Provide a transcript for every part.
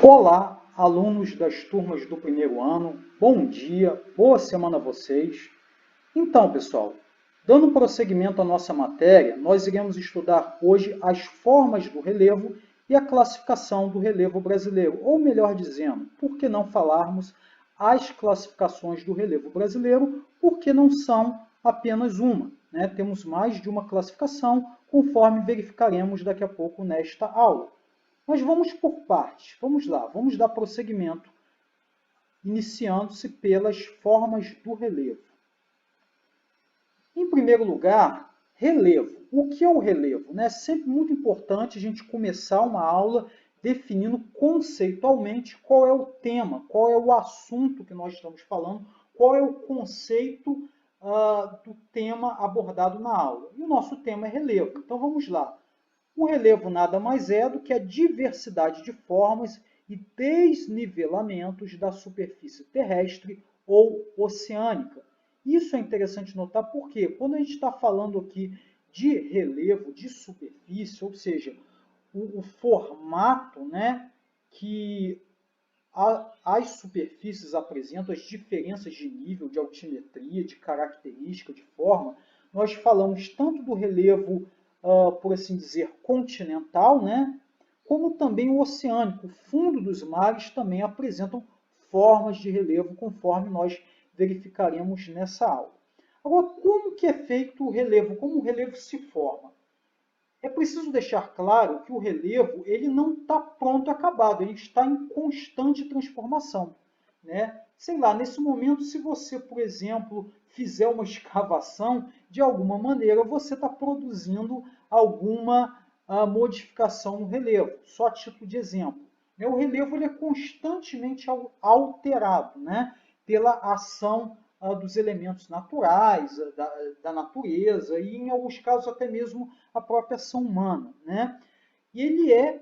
Olá, alunos das turmas do primeiro ano, bom dia, boa semana a vocês. Então, pessoal, dando prosseguimento à nossa matéria, nós iremos estudar hoje as formas do relevo e a classificação do relevo brasileiro, ou melhor dizendo, por que não falarmos as classificações do relevo brasileiro, porque não são apenas uma, né? Temos mais de uma classificação, conforme verificaremos daqui a pouco nesta aula. Mas vamos por partes. Vamos lá, vamos dar prosseguimento, iniciando-se pelas formas do relevo. Em primeiro lugar, relevo. O que é o relevo? É sempre muito importante a gente começar uma aula definindo conceitualmente qual é o tema, qual é o assunto que nós estamos falando, qual é o conceito do tema abordado na aula. E o nosso tema é relevo. Então vamos lá. O relevo nada mais é do que a diversidade de formas e desnivelamentos da superfície terrestre ou oceânica. Isso é interessante notar porque, quando a gente está falando aqui de relevo de superfície, ou seja, o formato, né, que as superfícies apresentam, as diferenças de nível, de altimetria, de característica, de forma, nós falamos tanto do relevo por assim dizer, continental, né? Como também o oceânico. O fundo dos mares também apresentam formas de relevo, conforme nós verificaremos nessa aula. Agora, como que é feito o relevo? Como o relevo se forma? É preciso deixar claro que o relevo ele não está pronto, acabado, ele está em constante transformação, né? Sei lá, nesse momento, se você, por exemplo, fizer uma escavação, de alguma maneira você está produzindo alguma modificação no relevo. Só a título de exemplo. O relevo ele é constantemente alterado, né? Pela ação dos elementos naturais, da natureza e, em alguns casos, até mesmo a própria ação humana, né? E ele é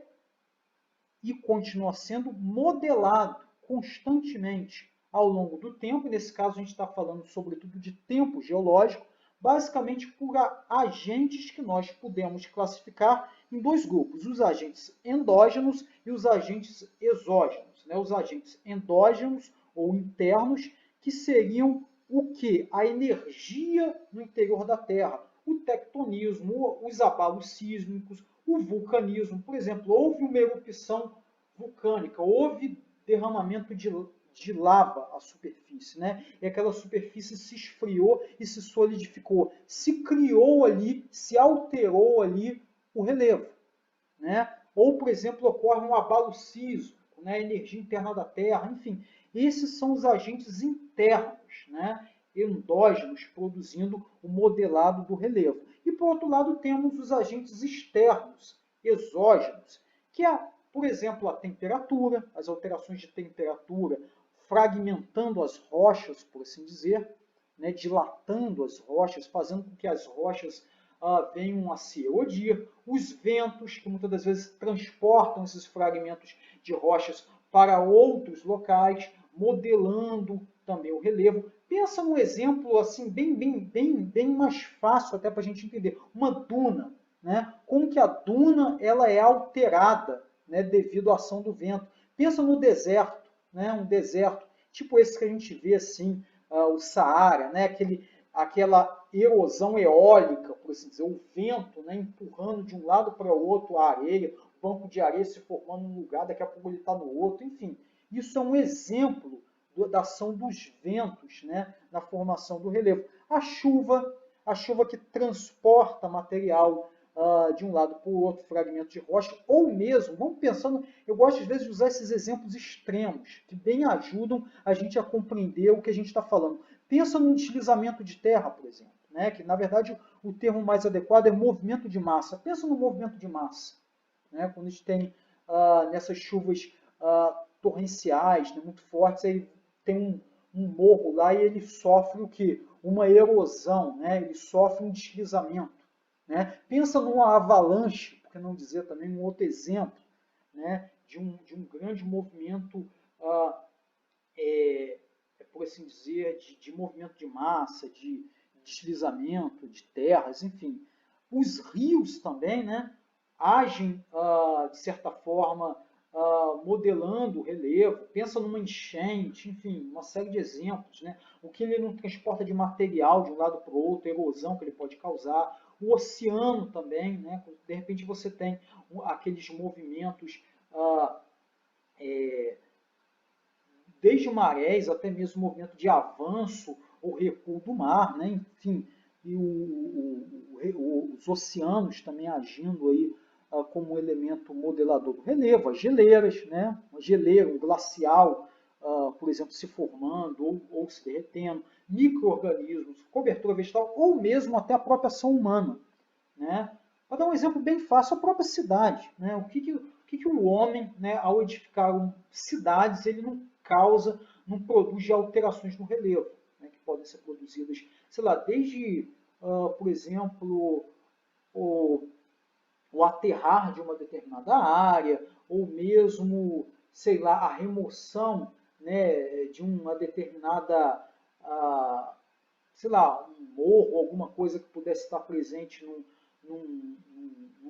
e continua sendo modelado constantemente ao longo do tempo. Nesse caso, a gente está falando sobretudo de tempo geológico, basicamente por agentes que nós podemos classificar em dois grupos, os agentes endógenos e os agentes exógenos. Os agentes endógenos ou internos, que seriam o que? A energia no interior da Terra, o tectonismo, os abalos sísmicos, o vulcanismo. Por exemplo, houve uma erupção vulcânica, houve derramamento de lava à superfície, né? E aquela superfície se esfriou e se solidificou. Se criou ali, se alterou ali o relevo, né? Ou, por exemplo, ocorre um abalo sísmico, né? Energia interna da Terra, enfim. Esses são os agentes internos, né? Endógenos, produzindo o modelado do relevo. E, por outro lado, temos os agentes externos, exógenos, que é, por exemplo, a temperatura, as alterações de temperatura, fragmentando as rochas, por assim dizer, né, dilatando as rochas, fazendo com que as rochas venham a se erodir, os ventos, que muitas das vezes transportam esses fragmentos de rochas para outros locais, modelando também o relevo. Pensa num exemplo assim bem mais fácil até para a gente entender. Uma duna, né? Como que a duna ela é alterada, né, devido à ação do vento. Pensa no deserto, né? Um deserto tipo esse que a gente vê assim, o Saara, né? Aquela erosão eólica, por assim dizer, o vento, né, empurrando de um lado para o outro a areia, o banco de areia se formando num lugar, daqui a pouco ele está no outro, enfim. Isso é um exemplo da ação dos ventos, né, na formação do relevo. A chuva que transporta material de um lado para o outro, fragmento de rocha, ou mesmo, vamos pensando, eu gosto às vezes de usar esses exemplos extremos, que bem ajudam a gente a compreender o que a gente está falando. Pensa no deslizamento de terra, por exemplo, né? Que na verdade o termo mais adequado é movimento de massa. Pensa no movimento de massa, né? Quando a gente tem nessas chuvas torrenciais, né, muito fortes, aí tem um morro lá e ele sofre o quê? Uma erosão, né? Ele sofre um deslizamento. Né? Pensa numa avalanche, por que não dizer também um outro exemplo, né? de um grande movimento por assim dizer, de movimento de massa, de deslizamento de terras, enfim. Os rios também, né, agem, de certa forma, modelando o relevo, pensa numa enchente, enfim, uma série de exemplos, né? O que ele não transporta de material de um lado para o outro, a erosão que ele pode causar, o oceano também, né? De repente você tem aqueles movimentos, desde marés até mesmo movimento de avanço ou recuo do mar, né? Enfim, e os oceanos também agindo aí como um elemento modelador do relevo, as geleiras, né? Uma geleira, um glacial, por exemplo, se formando ou se derretendo, micro-organismos, cobertura vegetal ou mesmo até a própria ação humana, né? Para dar um exemplo bem fácil, a própria cidade, né? O que o homem, né, ao edificar cidades, ele não causa, não produz alterações no relevo, né, que podem ser produzidas, sei lá, desde, por exemplo, o aterrar de uma determinada área, ou mesmo, sei lá, a remoção, né, de uma determinada, sei lá, um morro, alguma coisa que pudesse estar presente num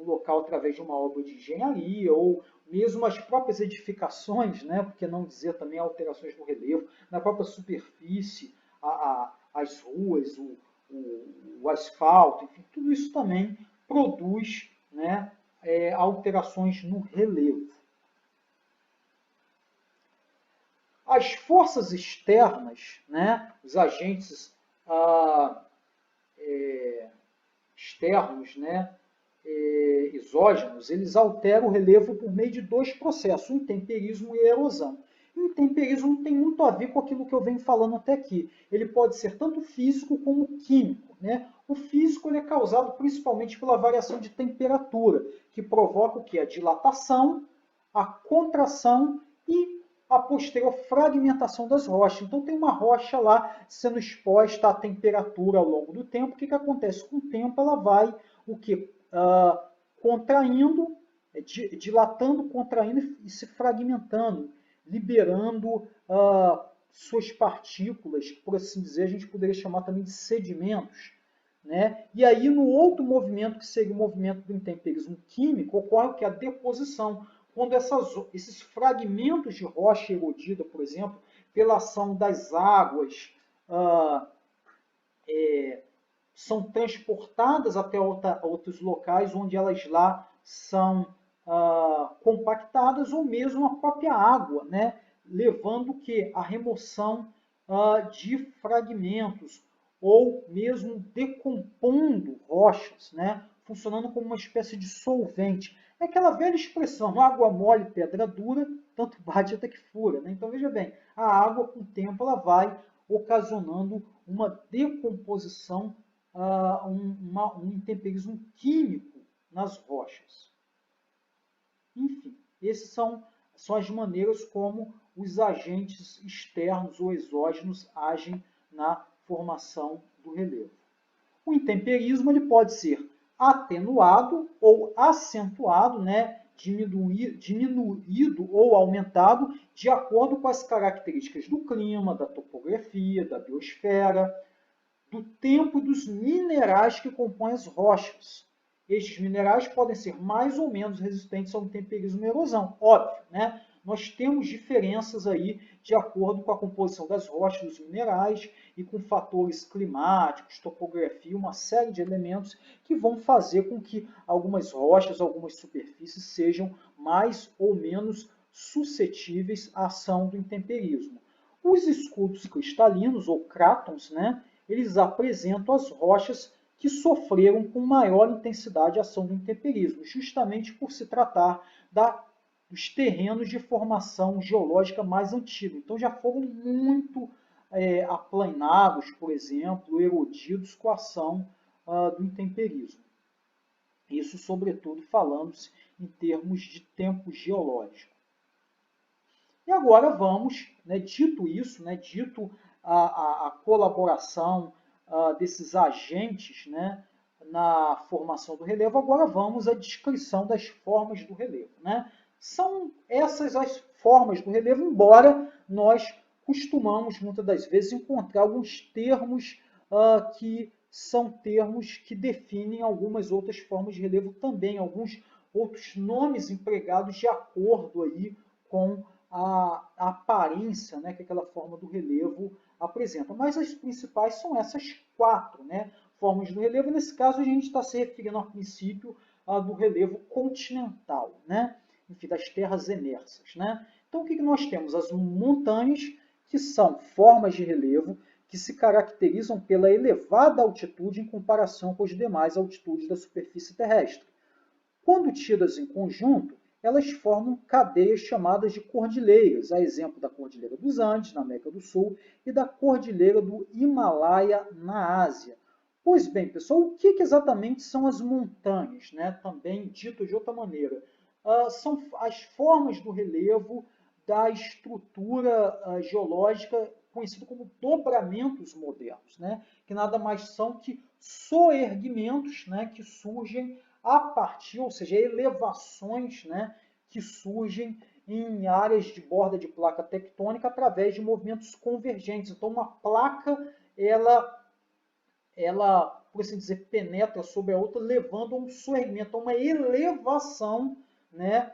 local através de uma obra de engenharia, ou mesmo as próprias edificações, né, por que não dizer também alterações no relevo, na própria superfície, as ruas, o asfalto, enfim, tudo isso também produz, né, alterações no relevo. As forças externas, né, os agentes externos, né, exógenos, eles alteram o relevo por meio de dois processos, o intemperismo e a erosão. O intemperismo tem muito a ver com aquilo que eu venho falando até aqui. Ele pode ser tanto físico como químico, né? O físico ele é causado principalmente pela variação de temperatura, que provoca o que? A dilatação, a contração e a posterior fragmentação das rochas. Então tem uma rocha lá sendo exposta à temperatura ao longo do tempo. O que acontece? Com o tempo ela vai o que? Contraindo, dilatando, contraindo e se fragmentando, liberando suas partículas, por assim dizer, a gente poderia chamar também de sedimentos. Né? E aí, no outro movimento, que seria o movimento do intemperismo químico, ocorre o que? A deposição. Quando esses fragmentos de rocha erodida, por exemplo, pela ação das águas, são transportadas até outros locais onde elas lá são compactadas, ou mesmo a própria água, né? Levando que a remoção de fragmentos, ou mesmo decompondo rochas, né? Funcionando como uma espécie de solvente. É aquela velha expressão, água mole, pedra dura, tanto bate até que fura. Né? Então veja bem, a água com o tempo ela vai ocasionando uma decomposição, um intemperismo químico nas rochas. Enfim, essas são as maneiras como os agentes externos ou exógenos agem na formação do relevo. O intemperismo ele pode ser atenuado ou acentuado, né? Diminuído ou aumentado de acordo com as características do clima, da topografia, da biosfera, do tempo e dos minerais que compõem as rochas. Estes minerais podem ser mais ou menos resistentes ao intemperismo e erosão. Óbvio, né? Nós temos diferenças aí de acordo com a composição das rochas, dos minerais e com fatores climáticos, topografia, uma série de elementos que vão fazer com que algumas rochas, algumas superfícies sejam mais ou menos suscetíveis à ação do intemperismo. Os escudos cristalinos, ou crátons, né, eles apresentam as rochas que sofreram com maior intensidade a ação do intemperismo, justamente por se tratar dos terrenos de formação geológica mais antiga. Então já foram muito aplanados, por exemplo, erodidos com a ação do intemperismo. Isso, sobretudo, falando-se em termos de tempo geológico. E agora vamos, né, dito isso, né, dito a colaboração desses agentes, né, na formação do relevo, agora vamos à descrição das formas do relevo. Né? São essas as formas do relevo, embora nós costumamos, muitas das vezes, encontrar alguns termos que são termos que definem algumas outras formas de relevo também, alguns outros nomes empregados de acordo aí com a aparência, né, que aquela forma do relevo apresenta. Mas as principais são essas 4, né, formas do relevo. Nesse caso, a gente está se referindo ao princípio do relevo continental, né, enfim, das terras emersas, né. Então, o que nós temos? As montanhas, que são formas de relevo que se caracterizam pela elevada altitude em comparação com as demais altitudes da superfície terrestre. Quando tidas em conjunto, elas formam cadeias chamadas de cordilheiras, a exemplo da Cordilheira dos Andes, na América do Sul, e da Cordilheira do Himalaia, na Ásia. Pois bem, pessoal, o que exatamente são as montanhas? Né? Também dito de outra maneira, são as formas do relevo da estrutura geológica conhecido como dobramentos modernos, né? Que nada mais são que soerguimentos, né? Que surgem a partir, ou seja, elevações, né? Que surgem em áreas de borda de placa tectônica através de movimentos convergentes. Então, uma placa, ela, por assim dizer, penetra sobre a outra, levando a um soerguimento, a uma elevação, né?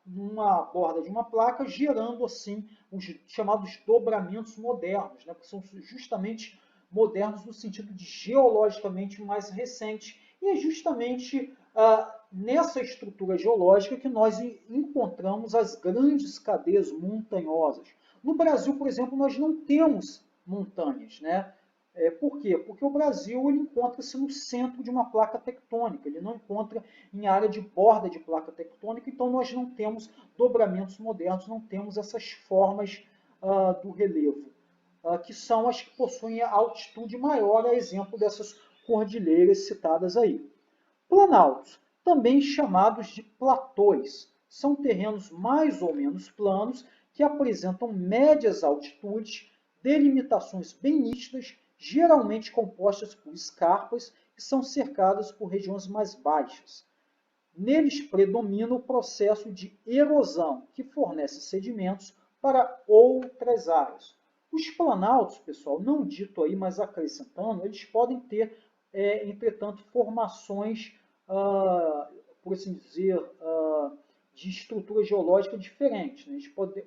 Numa borda de uma placa, gerando assim os chamados dobramentos modernos, né, que são justamente modernos no sentido de geologicamente mais recente. E é justamente nessa estrutura geológica que nós encontramos as grandes cadeias montanhosas. No Brasil, por exemplo, nós não temos montanhas, né? Por quê? Porque o Brasil encontra-se no centro de uma placa tectônica, ele não encontra em área de borda de placa tectônica, então nós não temos dobramentos modernos, não temos essas formas do relevo, que são as que possuem a altitude maior, a exemplo dessas cordilheiras citadas aí. Planaltos, também chamados de platôs, são terrenos mais ou menos planos que apresentam médias altitudes, delimitações bem nítidas, geralmente compostas por escarpas que são cercadas por regiões mais baixas. Neles predomina o processo de erosão, que fornece sedimentos para outras áreas. Os planaltos, pessoal, não dito aí, mas acrescentando, eles podem ter, entretanto, formações, por assim dizer, de estrutura geológica diferente. Né?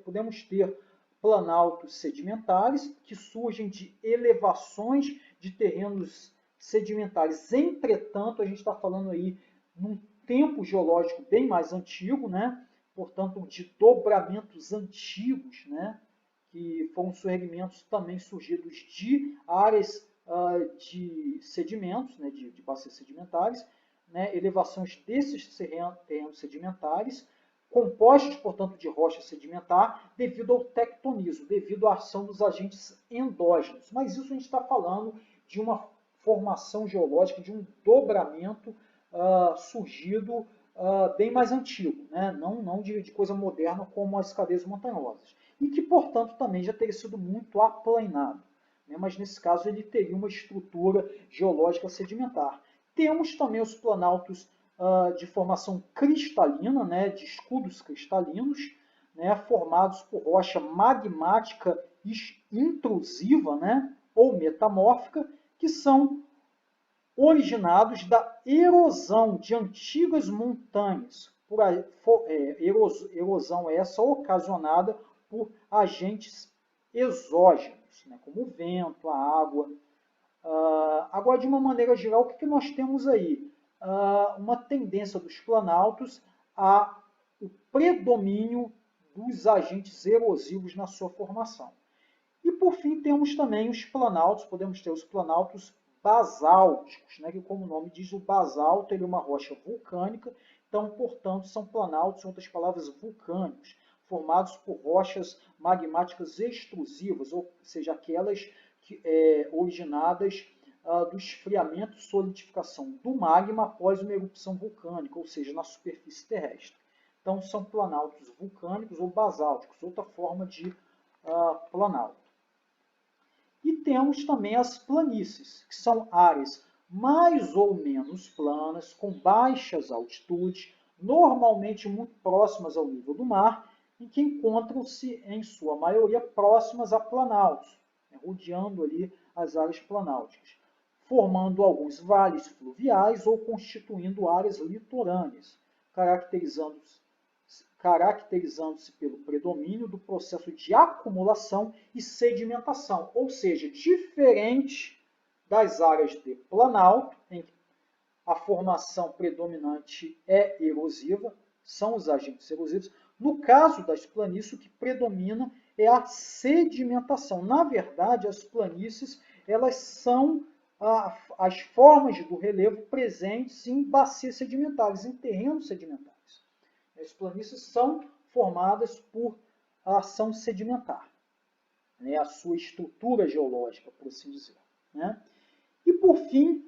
Podemos ter planaltos sedimentares, que surgem de elevações de terrenos sedimentares. Entretanto, a gente está falando aí num tempo geológico bem mais antigo, né? Portanto, de dobramentos antigos, né? Que foram soerguimentos também surgidos de áreas de sedimentos, né? de bacias sedimentares, né? Elevações desses terrenos sedimentares, compostos, portanto, de rocha sedimentar, devido ao tectonismo, devido à ação dos agentes endógenos. Mas isso a gente está falando de uma formação geológica, de um dobramento surgido bem mais antigo, né? não de coisa moderna como as cadeias montanhosas. E que, portanto, também já teria sido muito aplainado. Né? Mas, nesse caso, ele teria uma estrutura geológica sedimentar. Temos também os planaltos de formação cristalina, né, de escudos cristalinos, né, formados por rocha magmática intrusiva, né, ou metamórfica, que são originados da erosão de antigas montanhas, erosão essa ocasionada por agentes exógenos, né, como o vento, a água. Agora, de uma maneira geral, o que nós temos aí? Uma tendência dos planaltos ao predomínio dos agentes erosivos na sua formação. E, por fim, temos também os planaltos, podemos ter os planaltos basálticos, né, que, como o nome diz, o basalto ele é uma rocha vulcânica, então, portanto, são planaltos, em outras palavras, vulcânicos, formados por rochas magmáticas extrusivas, ou seja, aquelas originadas do esfriamento e solidificação do magma após uma erupção vulcânica, ou seja, na superfície terrestre. Então, são planaltos vulcânicos ou basálticos, outra forma de planalto. E temos também as planícies, que são áreas mais ou menos planas, com baixas altitudes, normalmente muito próximas ao nível do mar, e que encontram-se, em sua maioria, próximas a planaltos, rodeando ali as áreas planálticas, formando alguns vales fluviais ou constituindo áreas litorâneas. caracterizando-se pelo predomínio do processo de acumulação e sedimentação, ou seja, diferente das áreas de planalto, em que a formação predominante é erosiva, são os agentes erosivos. No caso das planícies, o que predomina é a sedimentação. Na verdade, as planícies elas são as formas do relevo presentes em bacias sedimentares, em terrenos sedimentares. As planícies são formadas por ação sedimentar, né, a sua estrutura geológica, por assim dizer. Né? E, por fim,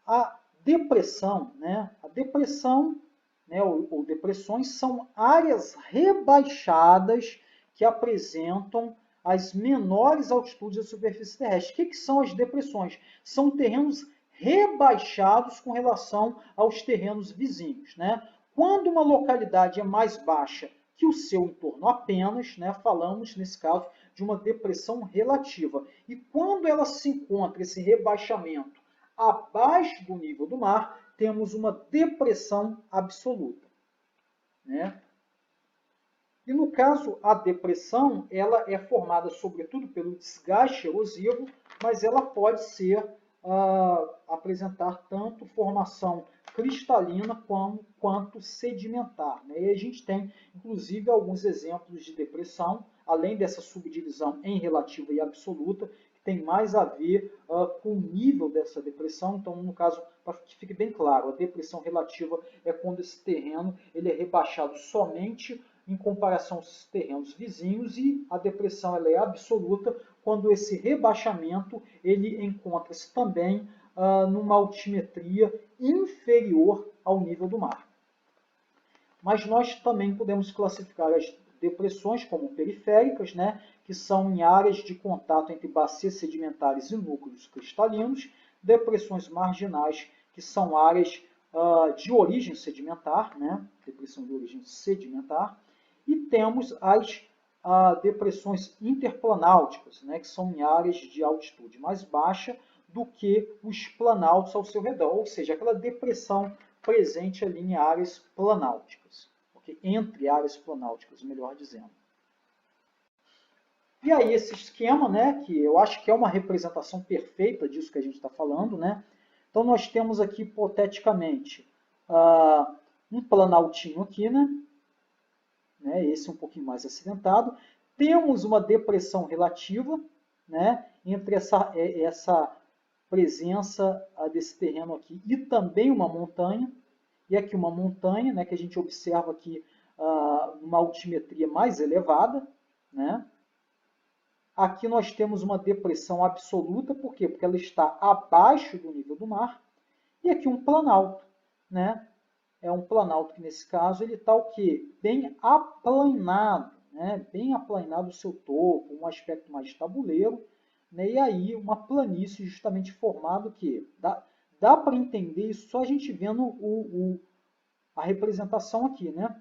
a depressão. Né? A depressão, né, ou depressões, são áreas rebaixadas que apresentam as menores altitudes da superfície terrestre. O que são as depressões? São terrenos rebaixados com relação aos terrenos vizinhos. Né? Quando uma localidade é mais baixa que o seu entorno apenas, né, falamos, nesse caso, de uma depressão relativa. E quando ela se encontra, esse rebaixamento, abaixo do nível do mar, temos uma depressão absoluta. Né? E no caso, a depressão, ela é formada sobretudo pelo desgaste erosivo, mas ela pode ser, apresentar tanto formação cristalina quanto sedimentar. Né? E a gente tem, inclusive, alguns exemplos de depressão, além dessa subdivisão em relativa e absoluta, que tem mais a ver com o nível dessa depressão. Então, no caso, para que fique bem claro, a depressão relativa é quando esse terreno ele é rebaixado somente em comparação aos terrenos vizinhos, e a depressão ela é absoluta quando esse rebaixamento ele encontra-se também numa altimetria inferior ao nível do mar. Mas nós também podemos classificar as depressões como periféricas, né, que são em áreas de contato entre bacias sedimentares e núcleos cristalinos, depressões marginais, que são áreas de origem sedimentar, né, depressão de origem sedimentar, e temos as depressões interplanáuticas, né, que são em áreas de altitude mais baixa do que os planaltos ao seu redor, ou seja, aquela depressão presente ali em áreas planáuticas, okay? Entre áreas planáuticas, melhor dizendo. E aí esse esquema, né, que eu acho que é uma representação perfeita disso que a gente está falando, né? Então nós temos aqui, hipoteticamente, um planaltinho aqui, né? Esse um pouquinho mais acidentado. Temos uma depressão relativa, né, entre essa presença desse terreno aqui e também uma montanha. E aqui uma montanha, né, que a gente observa aqui uma altimetria mais elevada. Né? Aqui nós temos uma depressão absoluta, por quê? Porque ela está abaixo do nível do mar. E aqui um planalto, né? É um planalto que, nesse caso, ele está o quê? Bem aplanado, né? Bem aplanado o seu topo, um aspecto mais tabuleiro, né? E aí uma planície justamente formada que dá para entender isso só a gente vendo a representação aqui, né?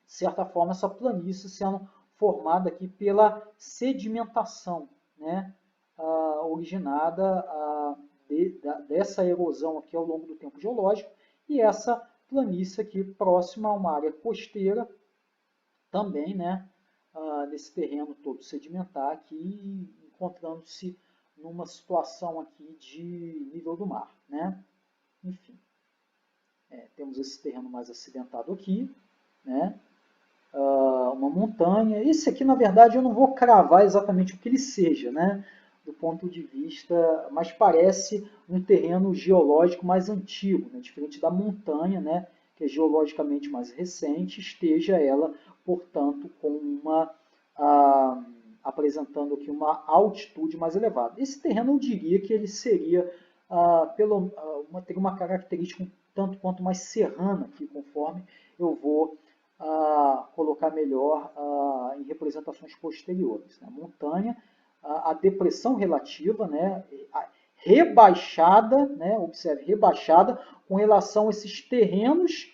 De certa forma, essa planície sendo formada aqui pela sedimentação, né? Originada dessa erosão aqui ao longo do tempo geológico, e essa planície aqui próxima a uma área costeira, também, né, nesse terreno todo sedimentar aqui, encontrando-se numa situação aqui de nível do mar, né? Enfim, temos esse terreno mais acidentado aqui, né? Uma montanha. Esse aqui, na verdade, eu não vou cravar exatamente o que ele seja, né? Do ponto de vista, mas parece um terreno geológico mais antigo, né? Diferente da montanha, né? Que é geologicamente mais recente, esteja ela, portanto, apresentando aqui uma altitude mais elevada. Esse terreno eu diria que ele seria teria uma característica um tanto quanto mais serrana aqui, conforme eu vou colocar melhor em representações posteriores. A montanha, a depressão relativa, né, rebaixada, né, observe, rebaixada com relação a esses terrenos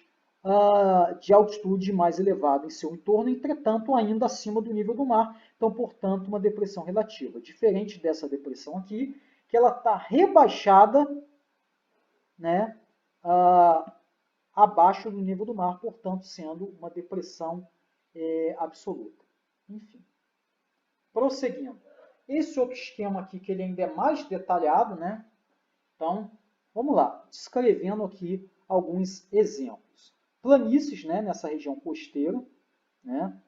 de altitude mais elevada em seu entorno, entretanto, ainda acima do nível do mar. Então, portanto, uma depressão relativa. Diferente dessa depressão aqui, que ela está rebaixada, né, abaixo do nível do mar, portanto, sendo uma depressão absoluta. Enfim, prosseguindo. Esse outro esquema aqui, que ele ainda é mais detalhado, né? Então, vamos lá, descrevendo aqui alguns exemplos. Planícies, né, nessa região costeira, né?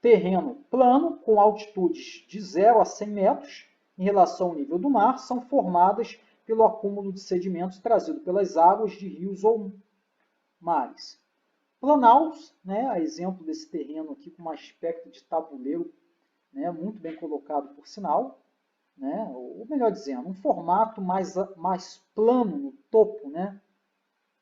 Terreno plano, com altitudes de 0 a 100 metros em relação ao nível do mar, são formadas pelo acúmulo de sedimentos trazido pelas águas de rios ou mares. Planaltos, né, a exemplo desse terreno aqui com um aspecto de tabuleiro, né, muito bem colocado por sinal, né, ou melhor dizendo, um formato mais plano no topo, né,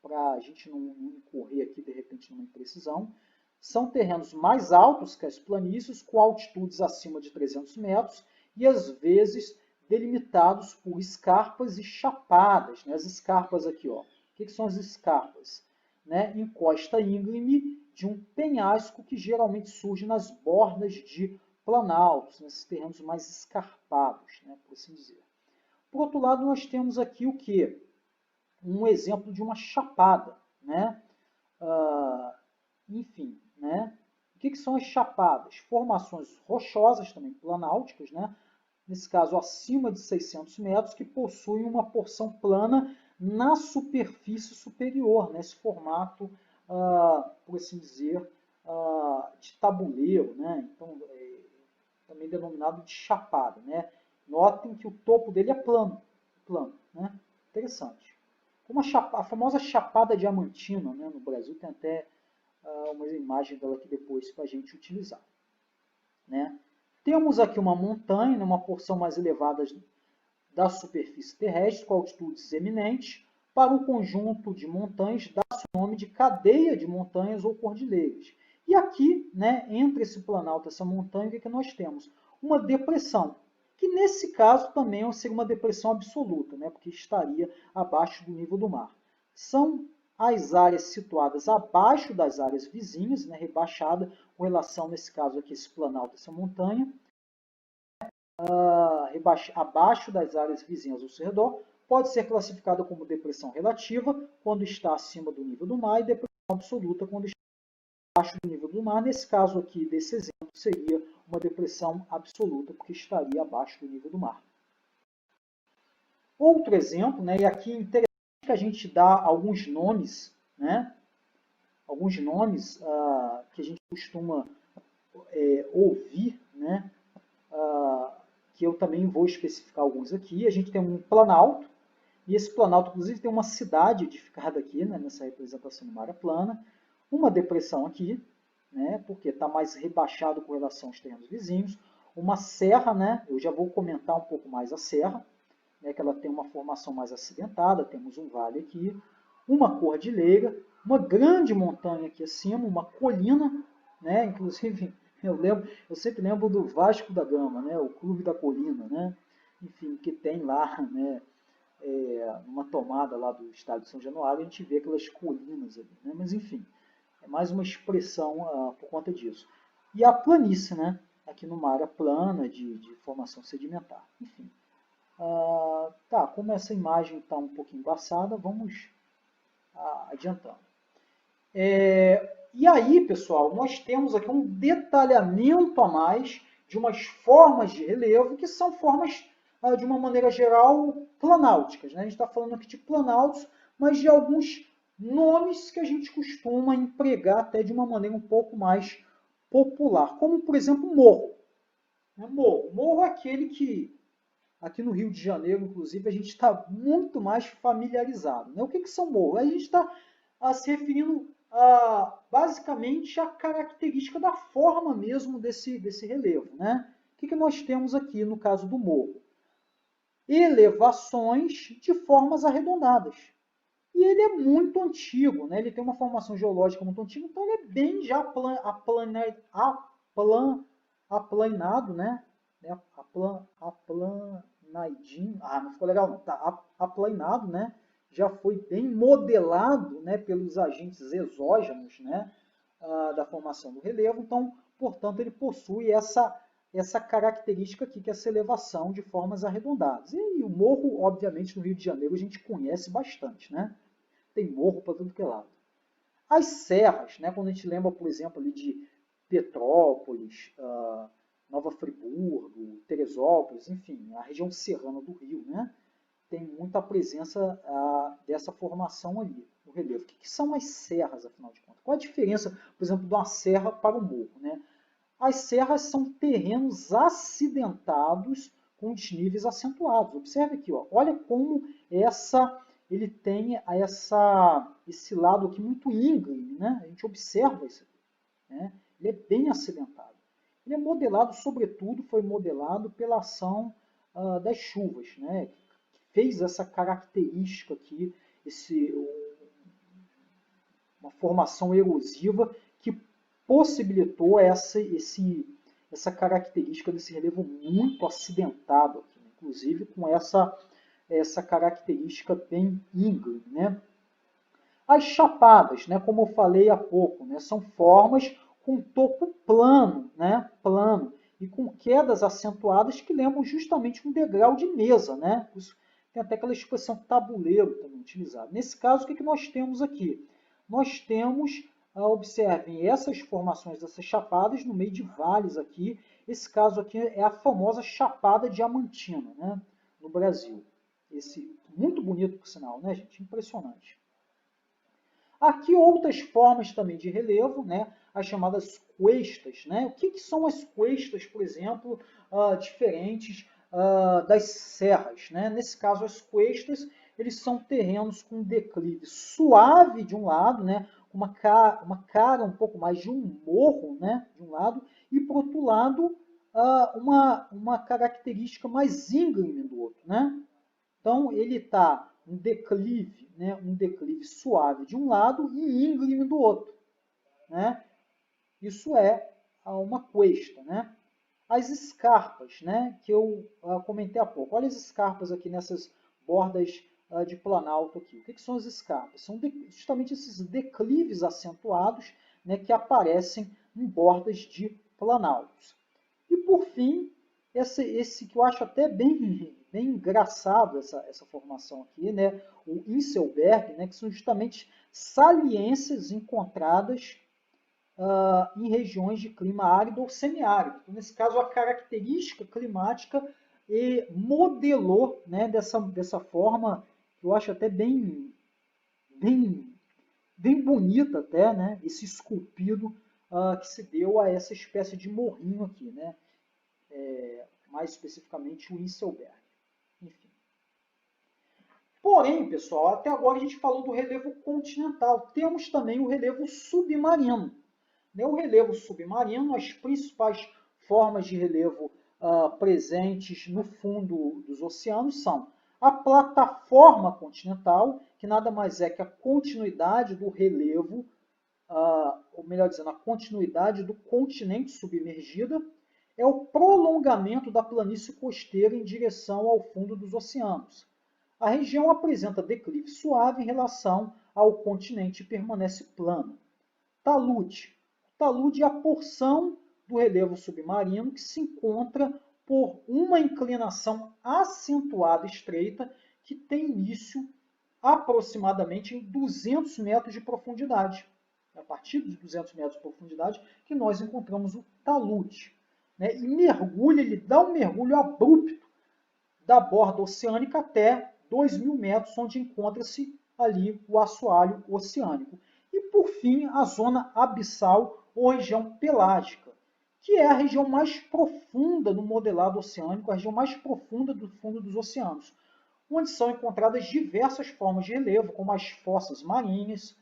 para a gente não incorrer aqui de repente numa imprecisão. São terrenos mais altos que as planícies, com altitudes acima de 300 metros e às vezes delimitados por escarpas e chapadas. Né? As escarpas aqui, ó. O que são as escarpas? Né? Encosta íngreme de um penhasco que geralmente surge nas bordas de planaltos, nesses terrenos mais escarpados, né? Por assim dizer. Por outro lado, nós temos aqui o quê? Um exemplo de uma chapada, né? Enfim, né? O que são as chapadas? Formações rochosas, também planálticas, né? Nesse caso acima de 600 metros, que possuem uma porção plana na superfície superior, nesse formato, por assim dizer, de tabuleiro, né? Então, também denominado de chapada, né? Notem que o topo dele é plano, né? Interessante. Como a famosa Chapada Diamantina, né? No Brasil tem até uma imagem dela aqui depois para a gente utilizar. Né? Temos aqui uma montanha, uma porção mais elevada da superfície terrestre, com altitudes eminentes. Para o conjunto de montanhas, dá-se o nome de cadeia de montanhas ou cordilheiras. E aqui, né, entre esse planalto e essa montanha, o que nós temos? Uma depressão, que nesse caso também seria uma depressão absoluta, né, porque estaria abaixo do nível do mar. São as áreas situadas abaixo das áreas vizinhas, né, rebaixada com relação, nesse caso aqui, esse planalto, essa montanha, abaixo das áreas vizinhas ao seu redor, pode ser classificada como depressão relativa, quando está acima do nível do mar, e depressão absoluta, quando está abaixo do nível do mar. Nesse caso aqui, desse exemplo, seria uma depressão absoluta, porque estaria abaixo do nível do mar. Outro exemplo, né, e aqui é interessante que a gente dá alguns nomes, né, alguns nomes que a gente costuma ouvir, né, que eu também vou especificar alguns aqui. A gente tem um planalto, e esse planalto, inclusive, tem uma cidade edificada aqui, né, nessa representação numa área plana, uma depressão aqui, né, porque está mais rebaixado com relação aos terrenos vizinhos, uma serra, né, eu já vou comentar um pouco mais a serra, né, que ela tem uma formação mais acidentada, temos um vale aqui, uma cordilheira, uma grande montanha aqui acima, uma colina, né, inclusive eu sempre lembro do Vasco da Gama, né, o Clube da Colina, né, enfim, que tem lá, né, uma tomada lá do estádio de São Januário, a gente vê aquelas colinas ali, né, mas enfim, é mais uma expressão por conta disso. E a planície, né, aqui numa área plana de formação sedimentar, enfim. Tá, como essa imagem está um pouquinho embaçada, vamos adiantando. E aí, pessoal, nós temos aqui um detalhamento a mais de umas formas de relevo, que são formas, de uma maneira geral, planáuticas. Né? A gente está falando aqui de planaltos, mas de alguns nomes que a gente costuma empregar até de uma maneira um pouco mais popular, como, por exemplo, morro. Morro é aquele que aqui no Rio de Janeiro, inclusive, a gente está muito mais familiarizado. Né? O que são morros? A gente está se referindo basicamente à característica da forma mesmo desse relevo. Né? O que nós temos aqui no caso do morro? Elevações de formas arredondadas. E ele é muito antigo, né? Ele tem uma formação geológica muito antiga, então ele é bem já aplanado, né? Aplanadinho, não ficou legal não, tá aplanado, né? Já foi bem modelado, né, pelos agentes exógenos, né, da formação do relevo, então, portanto, ele possui essa característica aqui, que é essa elevação de formas arredondadas. E o morro, obviamente, no Rio de Janeiro a gente conhece bastante, né? tem morro para tudo que é lado. As serras, né, quando a gente lembra, por exemplo, ali de Petrópolis, Nova Friburgo, Teresópolis, enfim, a região serrana do Rio, né, tem muita presença dessa formação ali, no relevo. O que são as serras, afinal de contas? Qual a diferença, por exemplo, de uma serra para um morro? Né? As serras são terrenos acidentados com desníveis acentuados. Observe aqui, ó, olha como ele tem esse lado aqui muito íngreme, né? A gente observa isso aqui, né? Ele é bem acidentado. Ele é modelado, sobretudo, foi modelado pela ação das chuvas, né? Que fez essa característica aqui, uma formação erosiva que possibilitou essa característica desse relevo muito acidentado, aqui, inclusive com essa característica bem íngreme. Né? As chapadas, né, como eu falei há pouco, né, são formas com topo plano, e com quedas acentuadas que lembram justamente um degrau de mesa. Né? Tem até aquela expressão tabuleiro também utilizada. Nesse caso, o que nós temos aqui? Nós temos, observem, essas formações dessas chapadas no meio de vales aqui. Esse caso aqui é a famosa Chapada Diamantina, né, no Brasil. Muito bonito, por sinal, né, gente? Impressionante. Aqui outras formas também de relevo, né, as chamadas cuestas. Né? O que são as cuestas, por exemplo, diferentes das serras? Né? Nesse caso, as cuestas eles são terrenos com declive suave de um lado, né, uma cara um pouco mais de um morro, né, de um lado, e por outro lado uma característica mais íngreme do outro. Né? Então ele está um declive suave de um lado e íngreme do outro. Né? Isso é uma cuesta. Né? As escarpas, né, que eu comentei há pouco. Olha as escarpas aqui nessas bordas de planalto aqui. O que são as escarpas? São justamente esses declives acentuados, né, que aparecem em bordas de planaltos. E por fim, esse que eu acho até bem engraçado, essa formação aqui, né, o Inselberg, né, que são justamente saliências encontradas em regiões de clima árido ou semiárido. Então, nesse caso, a característica climática modelou, né, dessa forma, que eu acho até bem bonita, até, né, esse esculpido que se deu a essa espécie de morrinho aqui, né, mais especificamente o Inselberg. Enfim. Porém, pessoal, até agora a gente falou do relevo continental. Temos também o relevo submarino. O relevo submarino, as principais formas de relevo presentes no fundo dos oceanos são a plataforma continental, que nada mais é que a continuidade do relevo, ou melhor dizendo, a continuidade do continente submergida, é o prolongamento da planície costeira em direção ao fundo dos oceanos. A região apresenta declive suave em relação ao continente e permanece plana. Talude. Talude é a porção do relevo submarino que se encontra por uma inclinação acentuada estreita que tem início aproximadamente em 200 metros de profundidade. É a partir de 200 metros de profundidade que nós encontramos o talude. Né? E ele dá um mergulho abrupto da borda oceânica até 2.000 metros, onde encontra-se ali o assoalho oceânico. E, por fim, a zona abissal ou região pelágica, que é a região mais profunda do modelado oceânico, a região mais profunda do fundo dos oceanos, onde são encontradas diversas formas de relevo, como as fossas marinhas,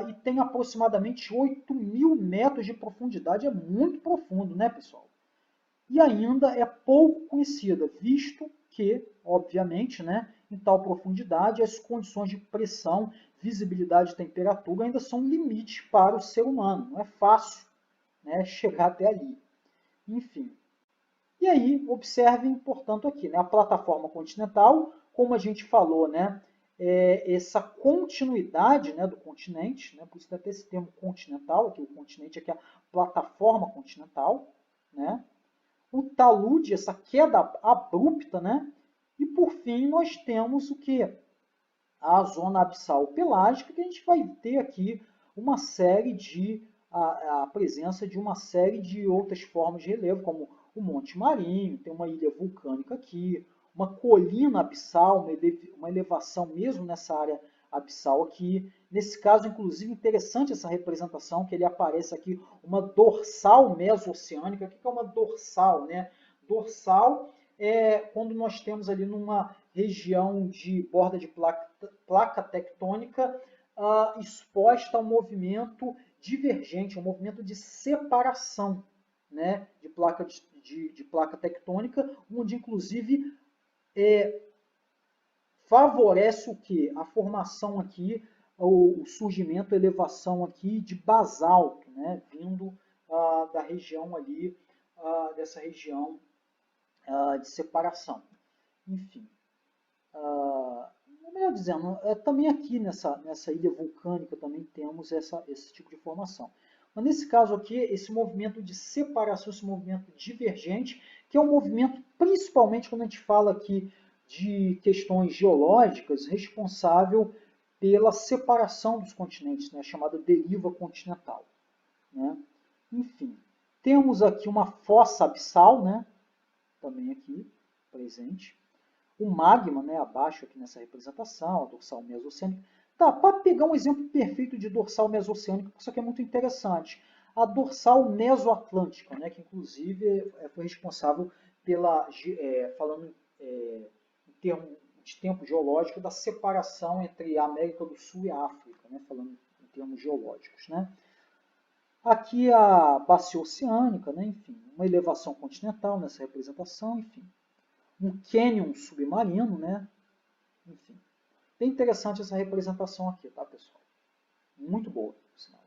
e tem aproximadamente 8.000 metros de profundidade. É muito profundo, né, pessoal? E ainda é pouco conhecida, visto que, obviamente, né, em tal profundidade, as condições de pressão, visibilidade e temperatura ainda são limite para o ser humano. Não é fácil, né, chegar até ali. Enfim. E aí, observem, portanto, aqui, né, a plataforma continental, como a gente falou, né, essa continuidade, né, do continente, né, por isso até esse termo continental, aqui o continente aqui é a plataforma continental, né, o talude, essa queda abrupta, né, e por fim nós temos o que? a zona abissal pelágica, que a gente vai ter aqui uma série de a presença de uma série de outras formas de relevo, como o Monte Marinho, tem uma ilha vulcânica aqui, uma colina abissal, uma elevação mesmo nessa área abissal aqui. Nesse caso, inclusive, interessante essa representação, que ele aparece aqui, uma dorsal meso-oceânica. O que é uma dorsal, né? Dorsal é quando nós temos ali numa região de borda de placa tectônica exposta a um movimento divergente, um movimento de separação, né, de placa tectônica, onde inclusive favorece o que? A formação aqui, o surgimento, a elevação aqui de basalto, né, vindo da região ali, dessa região de separação. Enfim, melhor dizendo, também aqui nessa ilha vulcânica também temos esse tipo de formação. Mas nesse caso aqui, esse movimento de separação, esse movimento divergente, que é um movimento, principalmente quando a gente fala aqui de questões geológicas, responsável pela separação dos continentes, né, chamada deriva continental. Né? Enfim, temos aqui uma fossa abissal, né, também aqui presente. O magma, né, abaixo aqui nessa representação, a dorsal mesoceânica. Tá, para pegar um exemplo perfeito de dorsal mesoceânica, isso aqui é muito interessante. A dorsal mesoatlântica, né, que inclusive foi responsável pela, falando em termos de tempo geológico, da separação entre a América do Sul e a África, né, falando em termos geológicos. Né. Aqui a bacia oceânica, né, enfim, uma elevação continental nessa representação, enfim. Um cânion submarino, né? Enfim, bem interessante essa representação aqui, tá, pessoal? Muito boa, por sinal.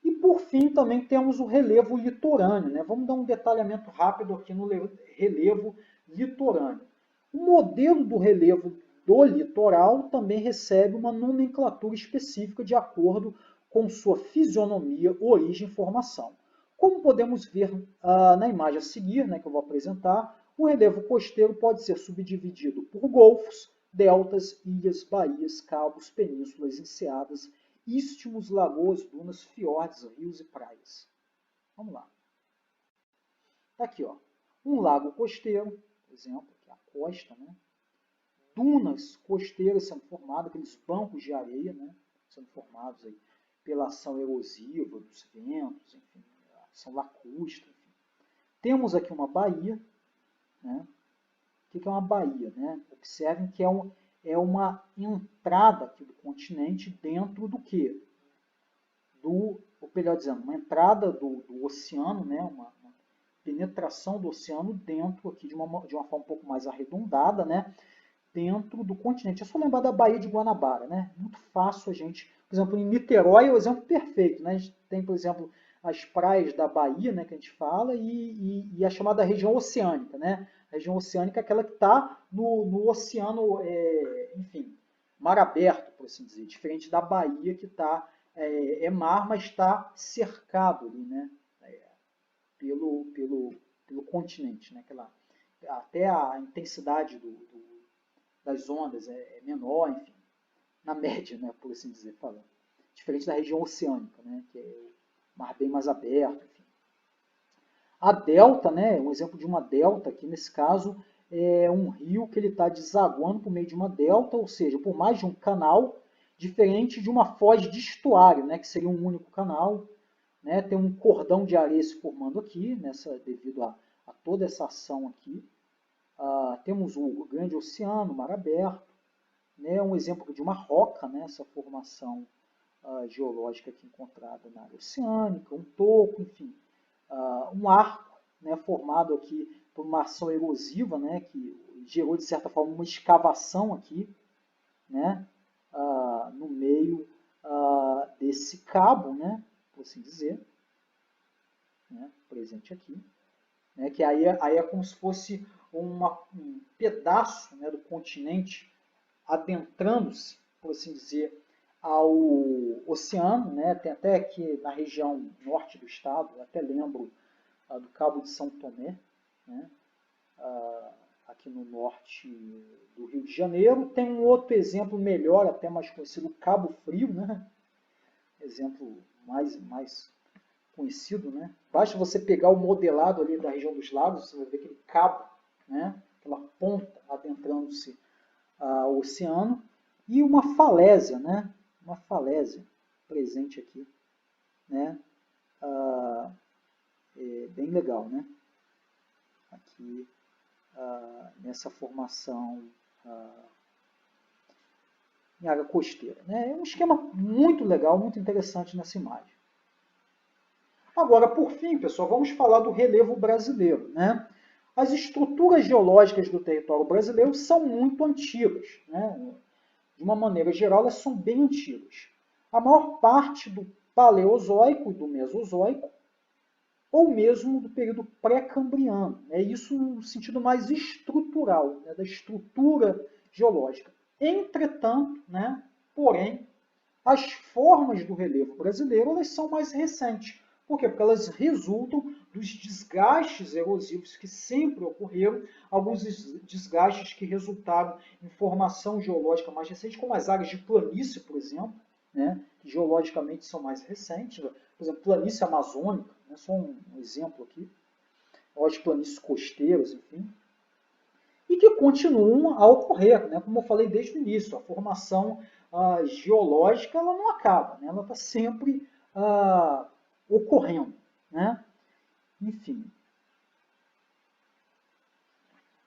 E por fim, também temos o relevo litorâneo, né? Vamos dar um detalhamento rápido aqui no relevo litorâneo. O modelo do relevo do litoral também recebe uma nomenclatura específica de acordo com sua fisionomia, origem e formação. Como podemos ver na imagem a seguir, né, que eu vou apresentar, o relevo costeiro pode ser subdividido por golfos, deltas, ilhas, baías, cabos, penínsulas, enseadas, istmos, lagoas, dunas, fiordes, rios e praias. Vamos lá. Tá aqui, ó, um lago costeiro, por exemplo, que é a costa, né? Dunas costeiras sendo formadas, aqueles bancos de areia, né, sendo formados aí pela ação erosiva dos ventos, enfim, ação lacustre. Enfim. Temos aqui uma baía. Né? O que é uma baía? Né? Observem que é uma entrada aqui do continente dentro do quê? Ou melhor dizendo, uma entrada do oceano, né? Uma penetração do oceano dentro aqui de uma forma um pouco mais arredondada, né? Dentro do continente. É só lembrar da Baía de Guanabara, né? Muito fácil a gente, por exemplo, em Niterói é o exemplo perfeito, né? A gente tem, por exemplo, as praias da Bahia, né, que a gente fala, e a chamada região oceânica, né? A região oceânica é aquela que está no oceano, enfim, mar aberto, por assim dizer, diferente da Bahia que está é mar, mas está cercado ali, né? Pelo continente, né? Até a intensidade das ondas é menor, enfim, na média, né, por assim dizer, falando. Diferente da região oceânica, né, que é o mar bem mais aberto, enfim. A delta, né, um exemplo de uma delta aqui, nesse caso, é um rio que ele está desaguando por meio de uma delta, ou seja, por mais de um canal, diferente de uma foz de estuário, né, que seria um único canal. Né, tem um cordão de areia se formando aqui, devido a toda essa ação aqui. Temos o grande oceano, o mar aberto, né, um exemplo de uma roca, né, essa formação geológica aqui encontrada na área oceânica, um toco, enfim, um arco, né, formado aqui por uma ação erosiva, né, que gerou, de certa forma, uma escavação aqui, né, no meio desse cabo, né, por assim dizer, né, presente aqui, né, que aí é como se fosse um pedaço, né, do continente adentrando-se, por assim dizer, ao oceano, né? Tem até aqui na região norte do estado, até lembro do Cabo de São Tomé, né? aqui no norte do Rio de Janeiro. Tem um outro exemplo melhor, até mais conhecido, Cabo Frio, né? Exemplo mais conhecido, né? Basta você pegar o modelado ali da região dos lagos, você vai ver aquele cabo, né? Aquela ponta adentrando-se ao oceano, e uma falésia, né? Uma falésia presente aqui, né? É bem legal, né? Aqui nessa formação em área costeira, né? É um esquema muito legal, muito interessante nessa imagem. Agora, por fim, pessoal, vamos falar do relevo brasileiro, né? As estruturas geológicas do território brasileiro são muito antigas, né? De uma maneira geral, elas são bem antigas. A maior parte do Paleozoico e do Mesozoico, ou mesmo do período pré-cambriano. É isso no sentido mais estrutural, né? Da estrutura geológica. Entretanto, né? Porém, as formas do relevo brasileiro elas são mais recentes. Por quê? Porque elas resultam dos desgastes erosivos que sempre ocorreram, alguns desgastes que resultaram em formação geológica mais recente, como as áreas de planície, por exemplo, né, que geologicamente são mais recentes. Por exemplo, planície amazônica, né, só um exemplo aqui, ou as planícies costeiras, enfim, e que continuam a ocorrer, né, como eu falei desde o início, a formação geológica ela não acaba, né, ela está sempre ocorrendo, né? Enfim.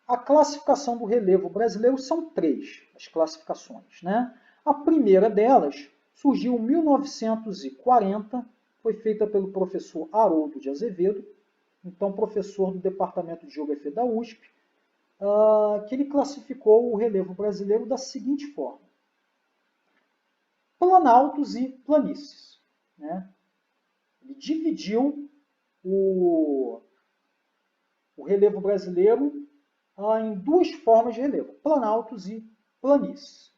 A classificação do relevo brasileiro são 3 as classificações, né? A primeira delas surgiu em 1940, foi feita pelo professor Haroldo de Azevedo, então professor do Departamento de Geografia da USP, que ele classificou o relevo brasileiro da seguinte forma: planaltos e planícies, né? Ele dividiu o relevo brasileiro em 2 formas de relevo, planaltos e planícies,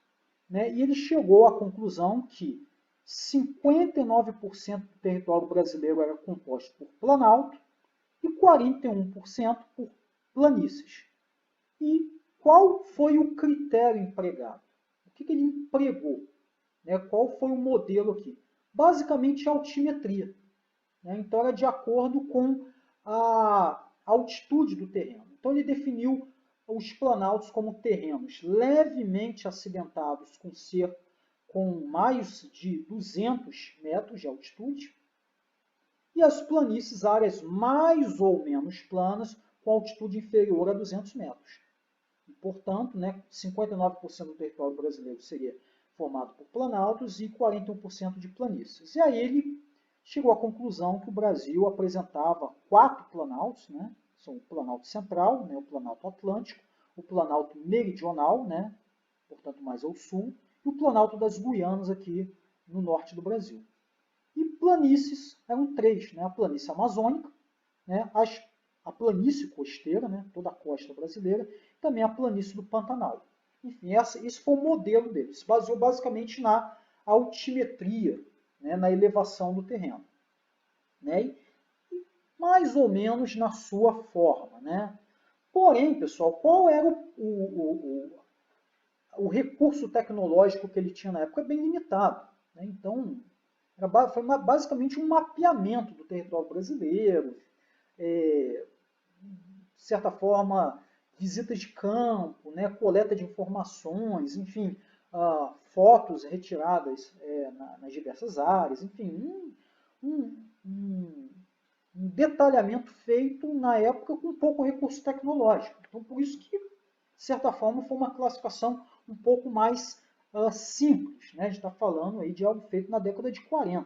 né? E ele chegou à conclusão que 59% do território brasileiro era composto por planalto e 41% por planícies. E qual foi o critério empregado? O que ele empregou? Né? Qual foi o modelo aqui? Basicamente a altimetria. Né? Então era de acordo com a altitude do terreno. Então ele definiu os planaltos como terrenos levemente acidentados com mais de 200 metros de altitude, e as planícies áreas mais ou menos planas com altitude inferior a 200 metros. E, portanto, né, 59% do território brasileiro seria formado por planaltos e 41% de planícies. E aí ele chegou à conclusão que o Brasil apresentava 4 planaltos, né? São o Planalto Central, né, o Planalto Atlântico, o Planalto Meridional, né, portanto mais ao sul, e o Planalto das Guianas aqui no norte do Brasil. E planícies eram 3, né, a planície amazônica, né, a planície costeira, né, toda a costa brasileira, e também a planície do Pantanal. Enfim, esse foi o modelo dele, se baseou basicamente na altimetria, né, na elevação do terreno. Né, e mais ou menos na sua forma. Né? Porém, pessoal, qual era o recurso tecnológico que ele tinha na época? Bem limitado. Né? Então, foi basicamente um mapeamento do território brasileiro, de certa forma, visitas de campo, né, coleta de informações, enfim, fotos retiradas nas diversas áreas, enfim, um detalhamento feito na época com pouco recurso tecnológico. Então, por isso que, de certa forma, foi uma classificação um pouco mais simples. Né? A gente está falando aí de algo feito na década de 40.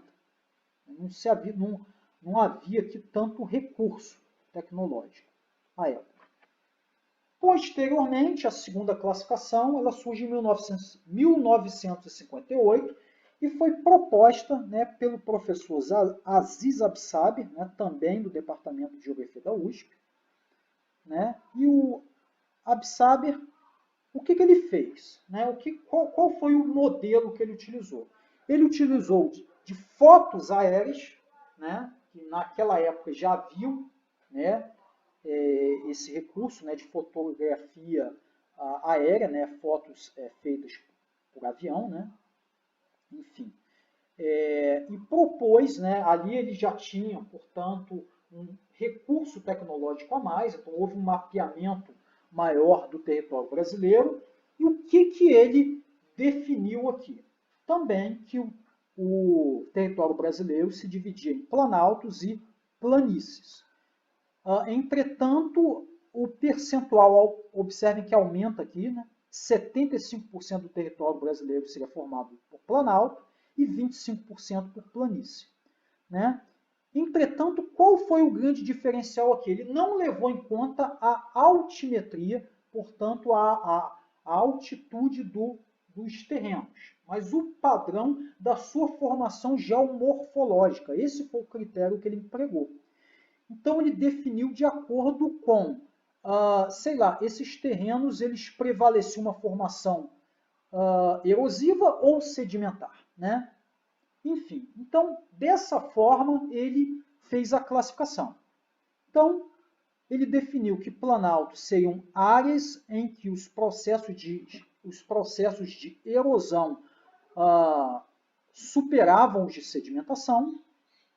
Não havia aqui tanto recurso tecnológico à época. Posteriormente, a segunda classificação ela surge em 1958 e foi proposta, né, pelo professor Aziz Absaber, né, também do Departamento de Geografia da USP. Né, e o Absaber, o que ele fez? Né, qual foi o modelo que ele utilizou? Ele utilizou de fotos aéreas, né, que naquela época já haviam, né, esse recurso, né, de fotografia aérea, né, fotos feitas por avião, né, enfim. E propôs, né, ali ele já tinha, portanto, um recurso tecnológico a mais, então houve um mapeamento maior do território brasileiro. E o que ele definiu aqui? Também que o território brasileiro se dividia em planaltos e planícies. Entretanto, o percentual, observem que aumenta aqui, né? 75% do território brasileiro seria formado por planalto e 25% por planície, né? Entretanto, qual foi o grande diferencial aqui? Ele não levou em conta a altimetria, portanto, a altitude dos terrenos, mas o padrão da sua formação geomorfológica. Esse foi o critério que ele empregou. Então, ele definiu de acordo com, sei lá, esses terrenos, eles prevaleciam uma formação erosiva ou sedimentar, né? Enfim, então, dessa forma, ele fez a classificação. Então, ele definiu que planaltos seriam áreas em que os processos de erosão superavam os de sedimentação,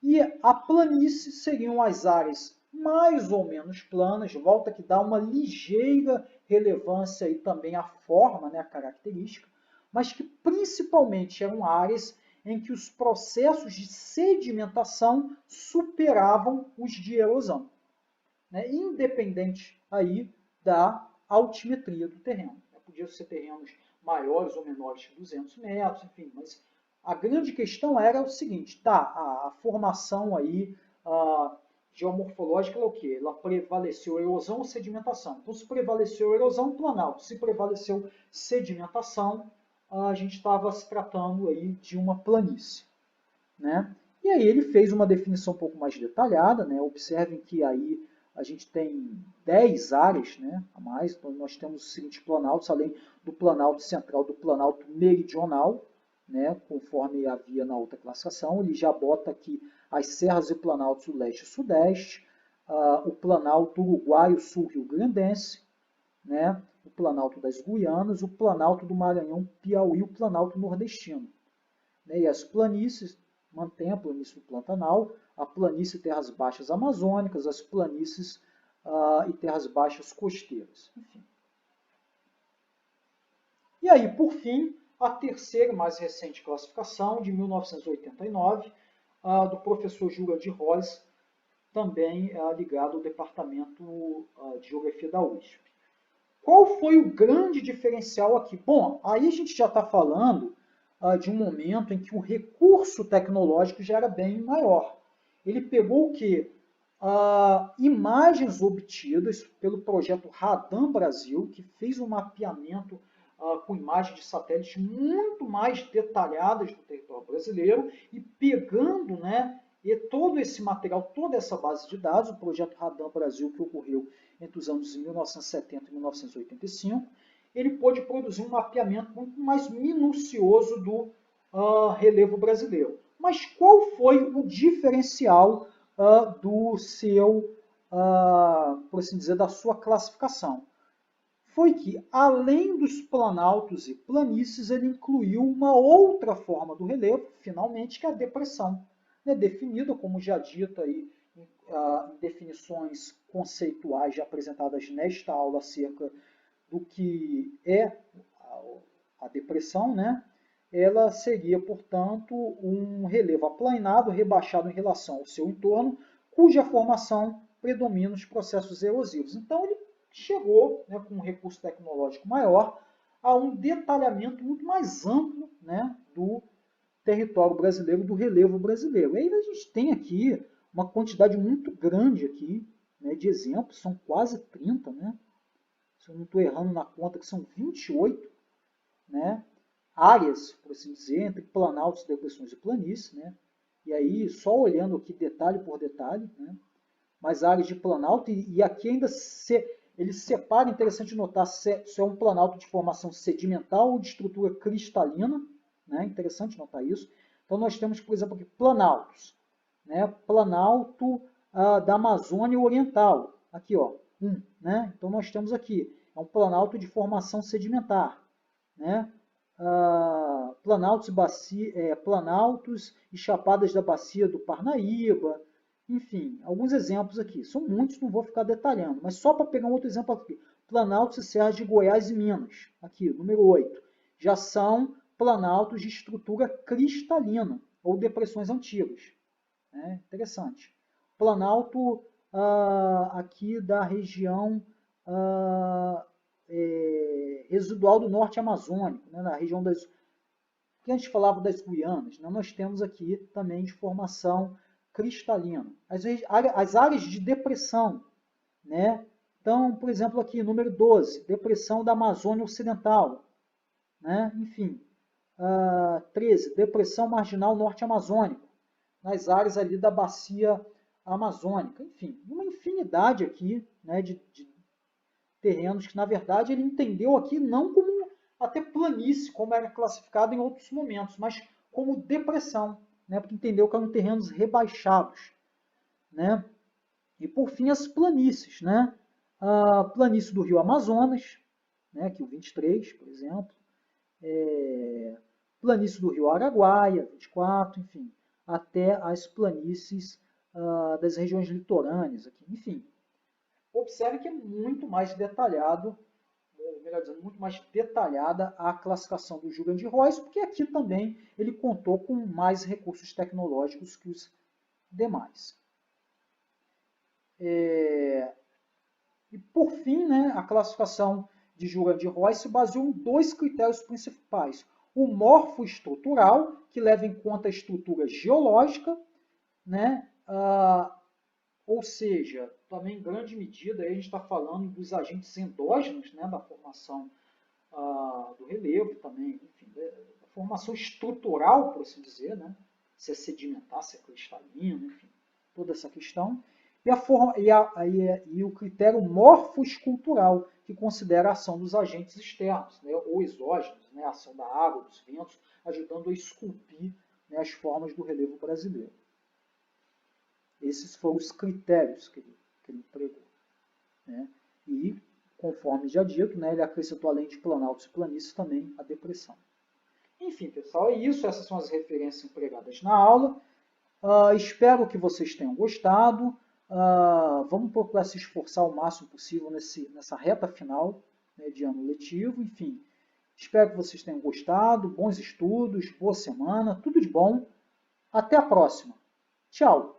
e a planície seriam as áreas mais ou menos planas, volta que dá uma ligeira relevância e também a forma, né, a característica, mas que principalmente eram áreas em que os processos de sedimentação superavam os de erosão, né, independente aí da altimetria do terreno. Podia ser terrenos maiores ou menores que 200 metros, enfim, mas a grande questão era o seguinte, tá, a formação aí geomorfológica é o quê? Ela prevaleceu erosão ou sedimentação. Então, se prevaleceu erosão, planalto. Se prevaleceu sedimentação, a gente estava se tratando aí de uma planície, né? E aí ele fez uma definição um pouco mais detalhada, né? Observem que aí a gente tem 10 áreas, né, a mais. Então, nós temos os seguintes planaltos, além do planalto central, do planalto meridional, né, conforme havia na outra classificação. Ele já bota aqui as serras e planaltos do leste e sudeste, o planalto uruguaio sul-rio-grandense, né, o planalto das Guianas, o planalto do Maranhão, Piauí, o planalto nordestino, né, e as planícies, mantém a planície do Pantanal, a planície e terras baixas amazônicas, as planícies e terras baixas costeiras. Enfim. E aí, por fim, a terceira e mais recente classificação, de 1989, do professor Júlio de Rose, também ligado ao Departamento de Geografia da USP. Qual foi o grande diferencial aqui? Bom, aí a gente já está falando de um momento em que o recurso tecnológico já era bem maior. Ele pegou o quê? Imagens obtidas pelo projeto Radan Brasil, que fez um mapeamento com imagens de satélite muito mais detalhadas do território brasileiro e pegando, né, e todo esse material, toda essa base de dados, o projeto Radan Brasil, que ocorreu entre os anos de 1970 e 1985, ele pôde produzir um mapeamento muito mais minucioso do relevo brasileiro. Mas qual foi o diferencial do seu, por assim dizer, da sua classificação? Foi que, além dos planaltos e planícies, ele incluiu uma outra forma do relevo, finalmente, que é a depressão, né, definida, como já dito aí, em definições conceituais já apresentadas nesta aula acerca do que é a depressão, né? Ela seria, portanto, um relevo aplanado, rebaixado em relação ao seu entorno, cuja formação predomina os processos erosivos. Então, ele chegou, né, com um recurso tecnológico maior, a um detalhamento muito mais amplo, né, do território brasileiro, do relevo brasileiro. E aí a gente tem aqui uma quantidade muito grande aqui, né, de exemplos, são quase 30, né? Se eu não estou errando na conta, que são 28, né, áreas, por assim dizer, entre planaltos, depressões e planícies, né? E aí, só olhando aqui detalhe por detalhe, né? Mas áreas de planalto, e aqui ainda ele separa, interessante notar, se é um planalto de formação sedimental ou de estrutura cristalina, né? Interessante notar isso. Então, nós temos, por exemplo, aqui planaltos, né? Planalto da Amazônia Oriental, aqui, ó, né? Então nós temos aqui, é um planalto de formação sedimentar, né? Planaltos e chapadas da bacia do Parnaíba, enfim, alguns exemplos aqui. São muitos, não vou ficar detalhando, mas só para pegar um outro exemplo aqui. Planaltos e serras de Goiás e Minas, aqui, número 8. Já são planaltos de estrutura cristalina, ou depressões antigas. Interessante. Planalto aqui da região residual do norte amazônico, né, na região das... que a gente falava das Guianas, né, nós temos aqui também de formação cristalina. As áreas de depressão, né? Então, por exemplo, aqui, número 12, depressão da Amazônia Ocidental, né? Enfim, 13, depressão marginal norte amazônico, nas áreas ali da bacia amazônica. Enfim, uma infinidade aqui, né, de terrenos que, na verdade, ele entendeu aqui não como até planície, como era classificado em outros momentos, mas como depressão, né, porque entendeu que eram terrenos rebaixados, né? E, por fim, as planícies, né? A planície do rio Amazonas, né, aqui o 23, por exemplo, planície do rio Araguaia, 24, enfim, até as planícies das regiões litorâneas, aqui, enfim. Observe que é muito mais detalhado, ou melhor dizendo, muito mais detalhada a classificação do Jurandir-Royce, porque aqui também ele contou com mais recursos tecnológicos que os demais. E por fim, né, a classificação de Jurandir-Royce se baseou em dois critérios principais. O morfoestrutural, que leva em conta a estrutura geológica, né, ou seja, também em grande medida aí a gente está falando dos agentes endógenos, né, da formação do relevo também, enfim, da formação estrutural, por assim dizer, né, se é sedimentar, se é cristalino, enfim, toda essa questão. E o critério morfoescultural, que considera a ação dos agentes externos, né, ou exógenos, né, a ação da água, dos ventos, ajudando a esculpir, né, as formas do relevo brasileiro. Esses foram os critérios que ele empregou, né? E, conforme já dito, né, ele acrescentou, além de planaltos e planícies, também a depressão. Enfim, pessoal, é isso. Essas são as referências empregadas na aula. Espero que vocês tenham gostado. Vamos procurar se esforçar o máximo possível nessa reta final, né, de ano letivo. Enfim, espero que vocês tenham gostado. Bons estudos, boa semana, tudo de bom. Até a próxima. Tchau!